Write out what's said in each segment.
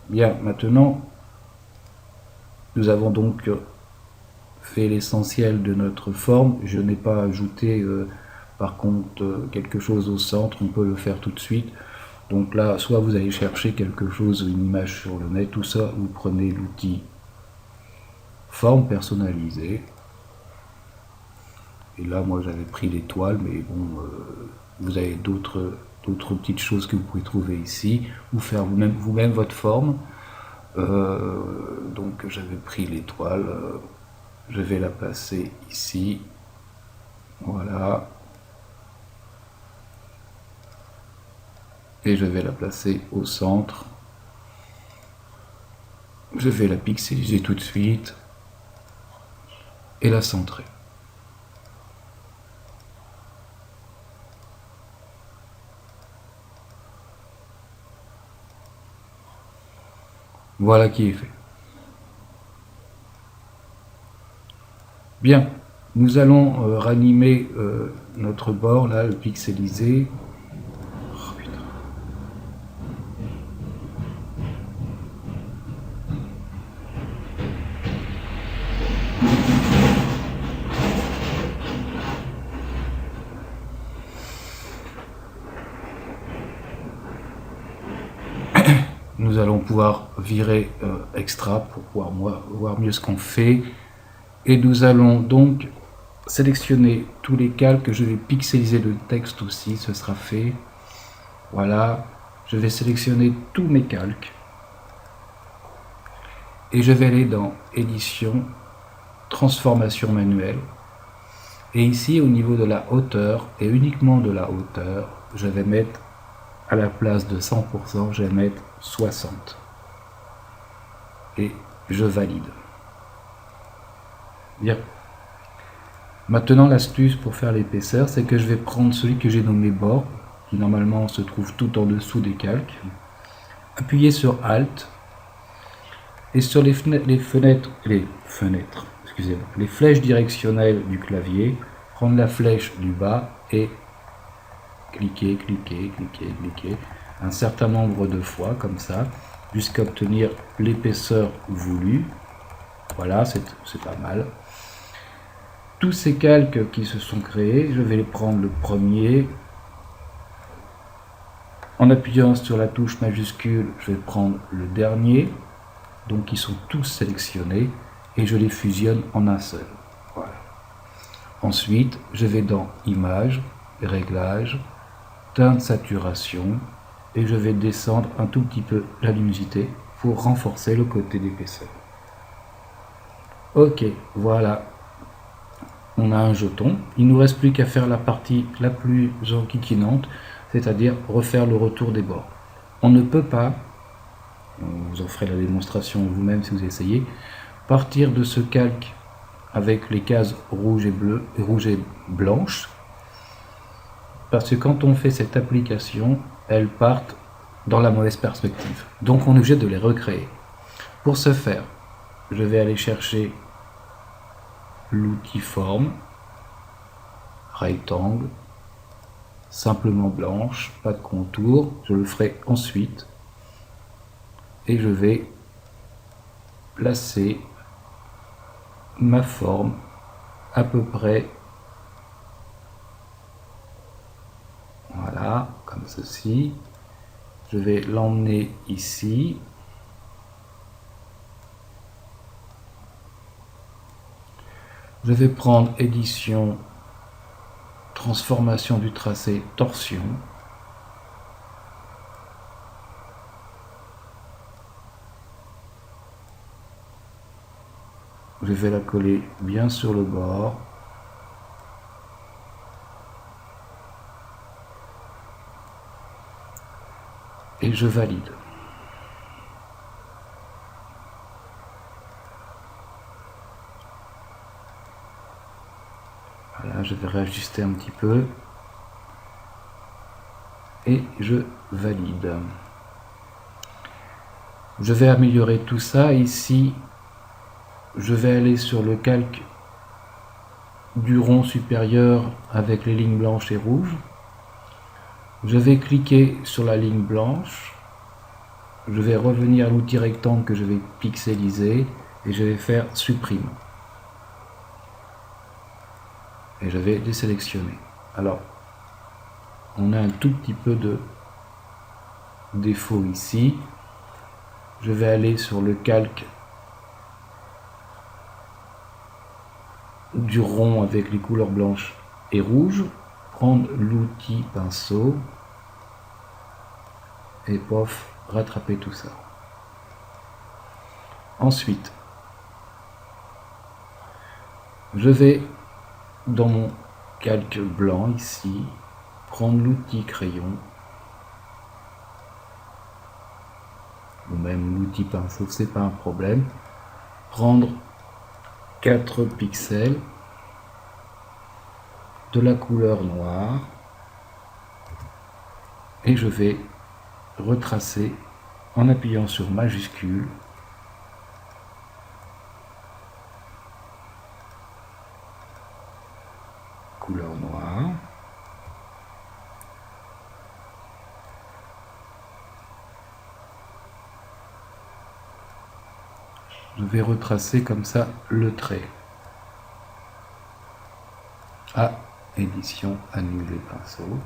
Bien, maintenant, nous avons donc fait l'essentiel de notre forme. Je n'ai pas ajouté par contre quelque chose au centre, on peut le faire tout de suite. Donc là, soit vous allez chercher quelque chose, une image sur le net, tout ça, vous prenez l'outil forme personnalisée. Et là, moi, j'avais pris l'étoile, mais bon, vous avez d'autres petites choses que vous pouvez trouver ici, ou faire vous-même votre forme. Donc, j'avais pris l'étoile. Je vais la placer ici. Voilà. Et je vais la placer au centre. Je vais la pixeliser tout de suite et la centrer. Voilà qui est fait. Bien, nous allons ranimer notre bord, là, le pixeliser. Oh, putain. Nous allons pouvoir virer extra pour pouvoir voir mieux ce qu'on fait. Et nous allons donc sélectionner tous les calques. Je vais pixeliser le texte aussi, ce sera fait. Voilà, je vais sélectionner tous mes calques. Et je vais aller dans Édition, Transformation manuelle. Et ici, au niveau de la hauteur, et uniquement de la hauteur, je vais mettre à la place de 100%, je vais mettre 60. Et je valide. Bien. Maintenant, l'astuce pour faire l'épaisseur, c'est que je vais prendre celui que j'ai nommé bord, qui normalement se trouve tout en dessous des calques. Appuyer sur Alt. Et sur les flèches directionnelles du clavier, prendre la flèche du bas et cliquer, cliquer, cliquer, cliquer un certain nombre de fois comme ça, jusqu'à obtenir l'épaisseur voulue. Voilà, c'est pas mal. Tous ces calques qui se sont créés, je vais les prendre le premier. En appuyant sur la touche majuscule, je vais prendre le dernier. Donc ils sont tous sélectionnés et je les fusionne en un seul. Voilà. Ensuite, je vais dans Images, Réglages, Teinte saturation et je vais descendre un tout petit peu la luminosité pour renforcer le côté d'épaisseur. Ok, voilà. On a un jeton. Il ne nous reste plus qu'à faire la partie la plus enquiquinante, c'est-à-dire refaire le retour des bords. On ne peut pas, vous en ferez la démonstration vous-même si vous essayez, partir de ce calque avec les cases rouges et bleues, rouges et blanches, parce que quand on fait cette application, elles partent dans la mauvaise perspective. Donc on est obligé de les recréer. Pour ce faire, je vais aller chercher l'outil forme, rectangle, simplement blanche, pas de contour, je le ferai ensuite. Et je vais placer ma forme à peu près, voilà, comme ceci. Je vais l'emmener ici. Je vais prendre édition, transformation du tracé, torsion. Je vais la coller bien sur le bord. Et je valide. Voilà, je vais réajuster un petit peu. Et je valide. Je vais améliorer tout ça. Ici, je vais aller sur le calque du rond supérieur avec les lignes blanches et rouges. Je vais cliquer sur la ligne blanche je vais revenir à l'outil rectangle que je vais pixeliser et je vais faire supprime. Et je vais désélectionner. Alors, on a un tout petit peu de défaut ici. Je vais aller sur le calque du rond avec les couleurs blanches et rouges, prendre l'outil pinceau et pof, rattraper tout ça. Ensuite, je vais dans mon calque blanc ici, prendre l'outil crayon ou même l'outil pinceau, c'est pas un problème, prendre 4 pixels de la couleur noire et je vais retracer en appuyant sur majuscule couleur noire. Je vais retracer comme ça le trait. Ah, édition, annuler pinceau.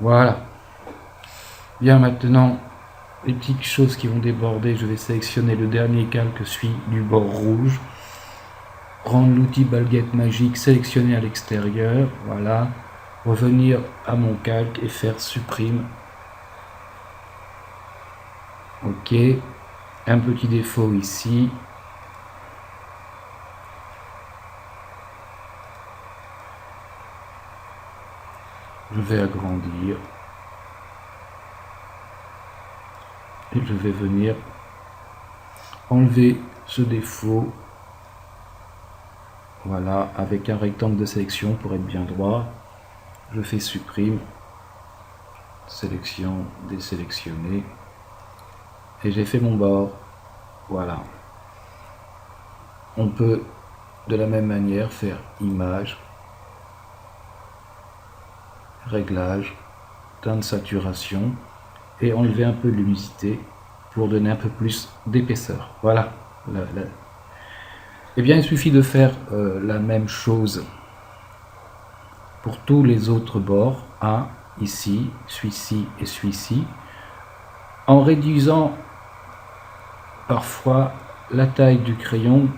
Voilà. Bien, maintenant, les petites choses qui vont déborder, je vais sélectionner le dernier calque, celui du bord rouge. Prendre l'outil baguette magique, sélectionner à l'extérieur, voilà. Revenir à mon calque et faire supprime. Ok. Un petit défaut ici. Je vais agrandir. Et je vais venir enlever ce défaut. Voilà, avec un rectangle de sélection pour être bien droit. Je fais supprime. Sélection, désélectionner. Et j'ai fait mon bord. Voilà. On peut de la même manière faire image, réglage, teint de saturation et enlever un peu de luminosité pour donner un peu plus d'épaisseur. Voilà. Eh bien, il suffit de faire la même chose pour tous les autres bords, ici, celui-ci et celui-ci, en réduisant parfois la taille du crayon,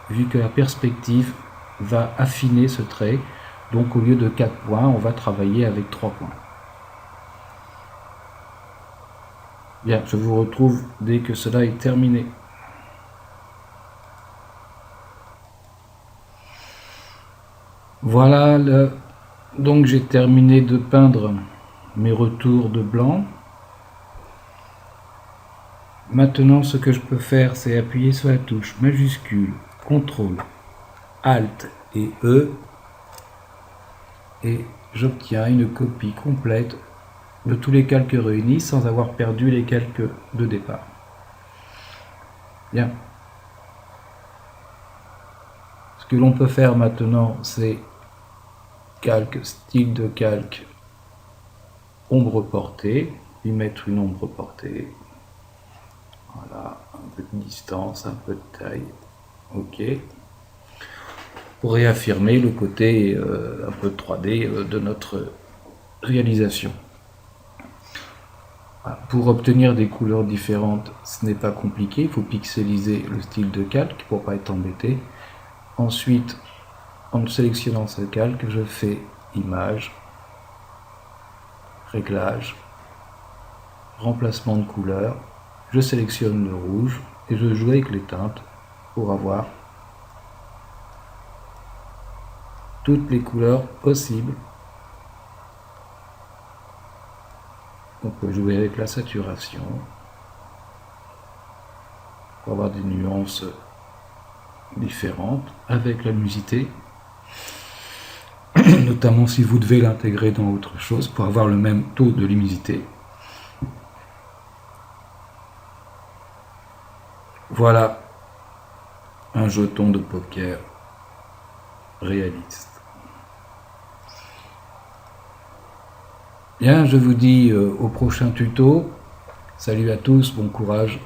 vu que la perspective va affiner ce trait. Donc au lieu de 4 points, on va travailler avec 3 points. Bien, je vous retrouve dès que cela est terminé. Voilà, donc j'ai terminé de peindre mes retours de blanc. Maintenant, ce que je peux faire, c'est appuyer sur la touche majuscule, CTRL, ALT et E, et j'obtiens une copie complète de tous les calques réunis sans avoir perdu les calques de départ. Bien. Ce que l'on peut faire maintenant, c'est calque, style de calque, ombre portée, lui mettre une ombre portée. Voilà, un peu de distance, un peu de taille. Ok. Pour réaffirmer le côté un peu 3D de notre réalisation. Pour obtenir des couleurs différentes, ce n'est pas compliqué, il faut pixeliser le style de calque pour ne pas être embêté. Ensuite, en sélectionnant ce calque, je fais image, réglage, remplacement de couleur, je sélectionne le rouge et je joue avec les teintes pour avoir toutes les couleurs possibles. On peut jouer avec la saturation pour avoir des nuances différentes avec la luminosité, notamment si vous devez l'intégrer dans autre chose pour avoir le même taux de luminosité. Voilà un jeton de poker réaliste. Bien, je vous dis au prochain tuto. Salut à tous, bon courage.